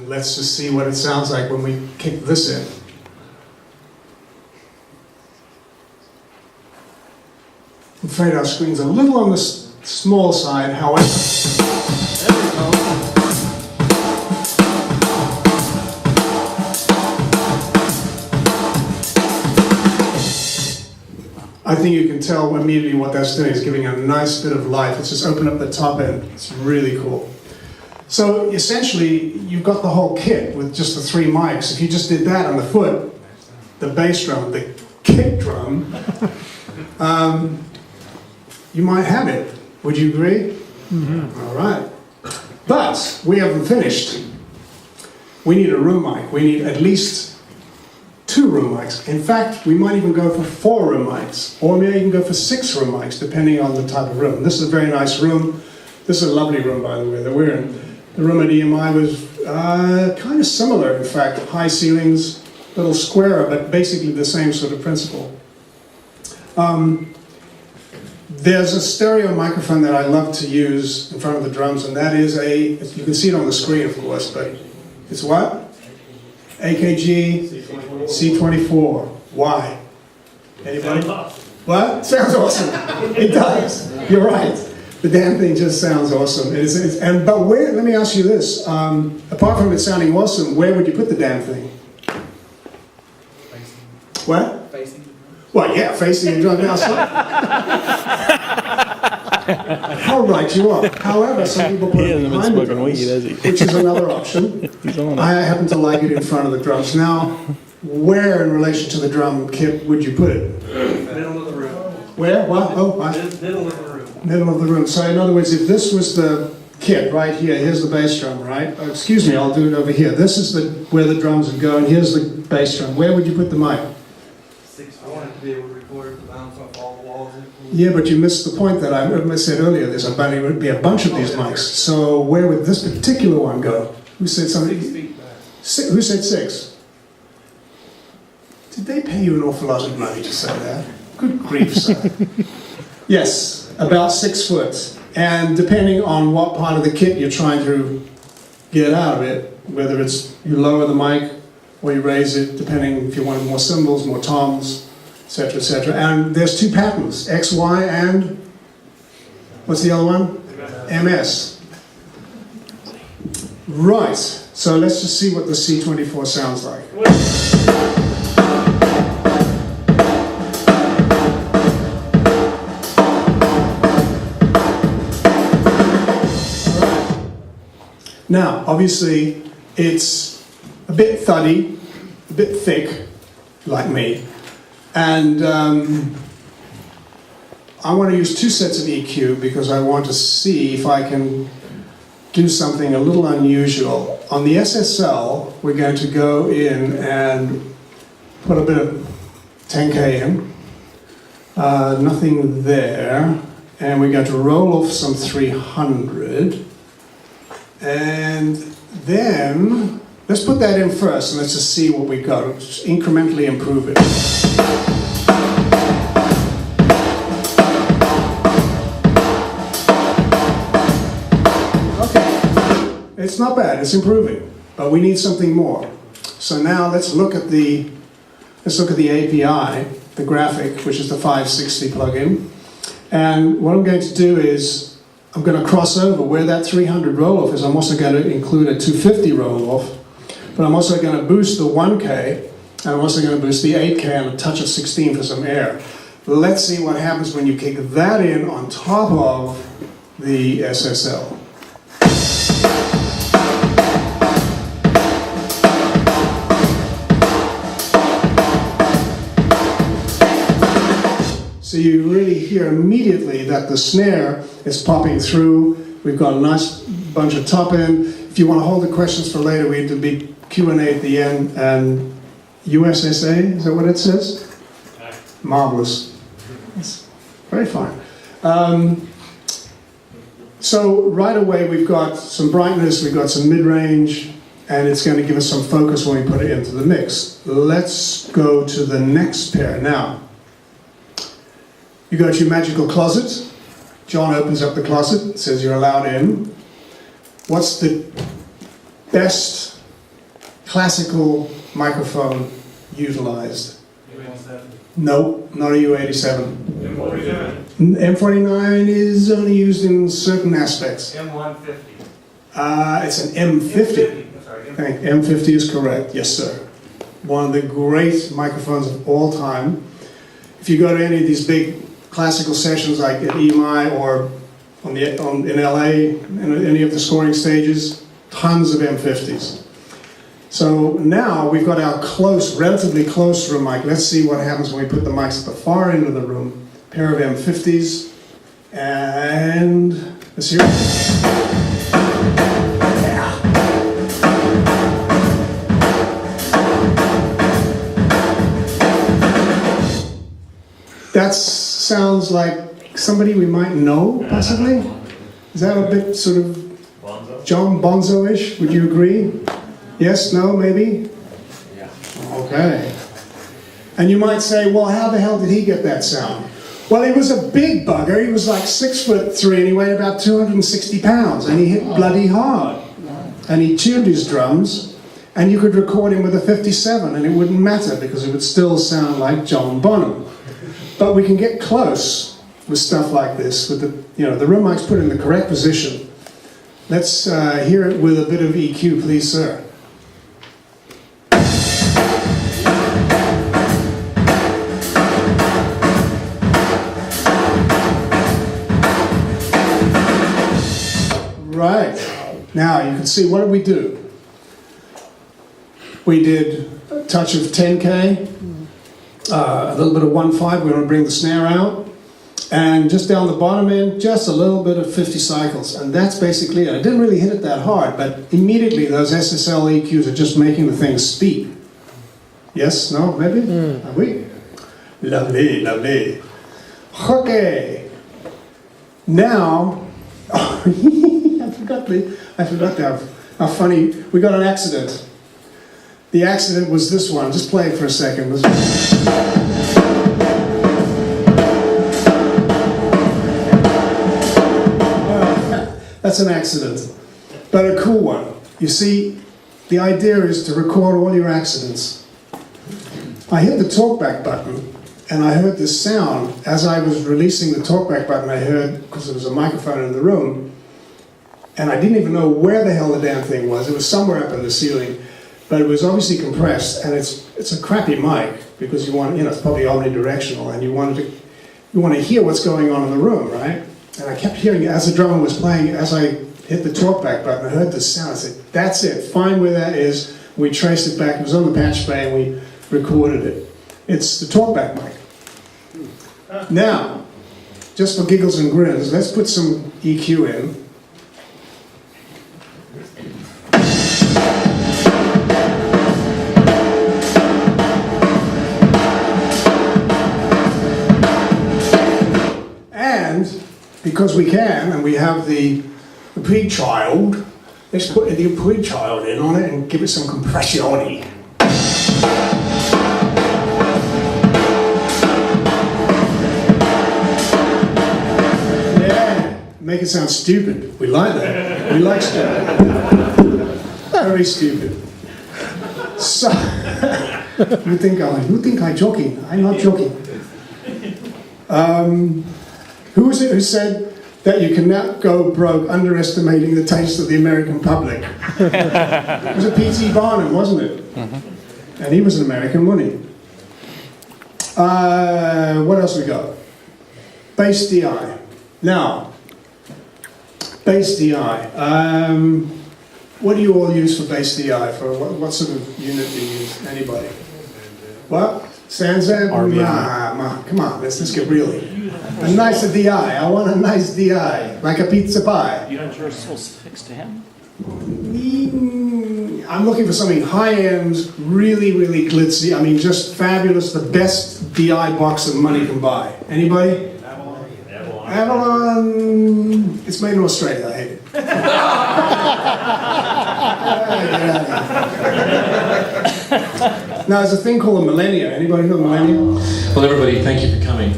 and let's just see what it sounds like when we kick this in. I'm afraid our screen's a little on the small side, however. There we go. I think you can tell immediately what that's doing. It's giving a nice bit of life. It's just opened up the top end. It's really cool. So essentially, you've got the whole kit with just the 3 mics. If you just did that on the foot, the bass drum, the kick drum, you might have it. Would you agree? Mm-hmm. All right. But we haven't finished. We need a room mic. We need at least 2 room mics. In fact, we might even go for 4 room mics, or maybe even go for 6 room mics, depending on the type of room. This is a very nice room. This is a lovely room, by the way, that we're in. The room at EMI was kind of similar, in fact. High ceilings, a little squarer, but basically the same sort of principle. There's a stereo microphone that I love to use in front of the drums, and that is you can see it on the screen, of course, but it's what? AKG C24. Why? Anybody? What? Sounds awesome. It does. You're right. The damn thing just sounds awesome. But where? Let me ask you this. Apart from it sounding awesome, where would you put the damn thing? What? Facing the drum. Well, yeah, facing the drum. How right you are. However, some people put it behind the drums, which is another option. I happen to like it in front of the drums. Now, where in relation to the drum kit would you put it? Middle of the room. Where? What? Oh, what? Middle of the room. Middle of the room. So in other words, if this was the kit right here, here's the bass drum, right? Oh, excuse me, I'll do it over here. This is where the drums would go, and here's the bass drum. Where would you put the mic? 6. I want it to be able to record the bounce off all the walls. Yeah, but you missed the point that I said earlier. There would be a bunch of these mics. So where would this particular one go? Who said something? 6 feet back. Who said 6? Did they pay you an awful lot of money to say that? Good grief, sir. Yes, about 6 foot. And depending on what part of the kit you're trying to get out of it, whether it's you lower the mic or you raise it, depending if you want more cymbals, more toms, etc., etc. And there's 2 patterns, XY and, what's the other one? MS. Right, so let's just see what the C24 sounds like. Now, obviously, it's a bit thuddy, a bit thick, like me. And I want to use 2 sets of EQ because I want to see if I can do something a little unusual. On the SSL, we're going to go in and put a bit of 10K in. Nothing there. And we're going to roll off some 300. And then, let's put that in first and let's just see what we got. Just incrementally improve it. Okay, it's not bad, it's improving, but we need something more. So now let's look at the API, the graphic, which is the 560 plugin. And what I'm going to do is I'm going to cross over where that 300 roll-off is. I'm also going to include a 250 roll-off, but I'm also going to boost the 1K, and I'm also going to boost the 8K and a touch of 16 for some air. Let's see what happens when you kick that in on top of the SSL. So you really hear immediately that the snare is popping through. We've got a nice bunch of top end. If you want to hold the questions for later, we have to be Q&A at the end. And USSA, is that what it says? Marvelous. It's very fine. So right away we've got some brightness, we've got some mid-range, and it's going to give us some focus when we put it into the mix. Let's go to the next pair. Now, you go to your magical closet. John opens up the closet, says you're allowed in. What's the best classical microphone utilized? U87. No, not a U87. M49. M49 is only used in certain aspects. M150. It's an M50. I'm sorry, I think M50 is correct, yes sir. One of the great microphones of all time. If you go to any of these big classical sessions like at EMI or in LA, in any of the scoring stages, tons of M50s. So now we've got our relatively close room mic. Let's see what happens when we put the mics at the far end of the room. Pair of M50s, and let's hear it. Yeah. That sounds like somebody we might know, possibly? Is that a bit sort of Bonzo? John Bonzo-ish? Would you agree? Yes, no, maybe? Yeah. Okay. And you might say, well, how the hell did he get that sound? Well, he was a big bugger. He was like 6'3" and he weighed about 260 pounds and he hit bloody hard. And he tuned his drums and you could record him with a 57 and it wouldn't matter because it would still sound like John Bonham. But we can get close with stuff like this, with the room mic's put in the correct position. Let's hear it with a bit of EQ, please, sir. Right. Now you can see, what did we do? We did a touch of 10K, a little bit of 1.5, we want to bring the snare out, and just down the bottom end, just a little bit of 50 cycles, and that's basically it. I didn't really hit it that hard, but immediately those SSL EQs are just making the thing speak. Yes? No? Maybe? Are we? Lovely, lovely. Okay. Now, I forgot how funny, we got an accident. The accident was this one, just play it for a second. That's an accident, but a cool one. You see, the idea is to record all your accidents. I hit the talkback button, and I heard this sound. As I was releasing the talkback button, I heard, because there was a microphone in the room, and I didn't even know where the hell the damn thing was. It was somewhere up in the ceiling, but it was obviously compressed, and it's a crappy mic, because you want, it's probably omnidirectional, and you want to hear what's going on in the room, right? And I kept hearing it as the drummer was playing, as I hit the talkback button, I heard this sound. I said, that's it, find where that is. We traced it back, it was on the patch bay, and we recorded it. It's the talkback mic. Now, just for giggles and grins, let's put some EQ in. And because we can, and we have the pre-child, let's put the pre-child in on it and give it some compressione. Yeah, make it sound stupid. We like that. We like stupid. Very stupid. So, you think I'm joking? I'm not joking. Who was it who said that you cannot go broke underestimating the taste of the American public? It was a P.T. Barnum, wasn't it? Mm-hmm. And he was an American, wasn't he? What else we got? Bass DI. Now, bass DI. What do you all use for bass DI? For what sort of unit do you use? Anybody? What? Stanza? Nah, come on, let's get real here. A nice DI. I want a nice DI, like a pizza pie. You don't yours supposed to fix to him? I'm looking for something high-end, really, really glitzy. I mean, just fabulous. The best DI box that money can buy. Anybody? Avalon. It's made in Australia. I hate it. Now, there's a thing called a millennia. Anybody know millennia? Well, everybody, thank you for coming.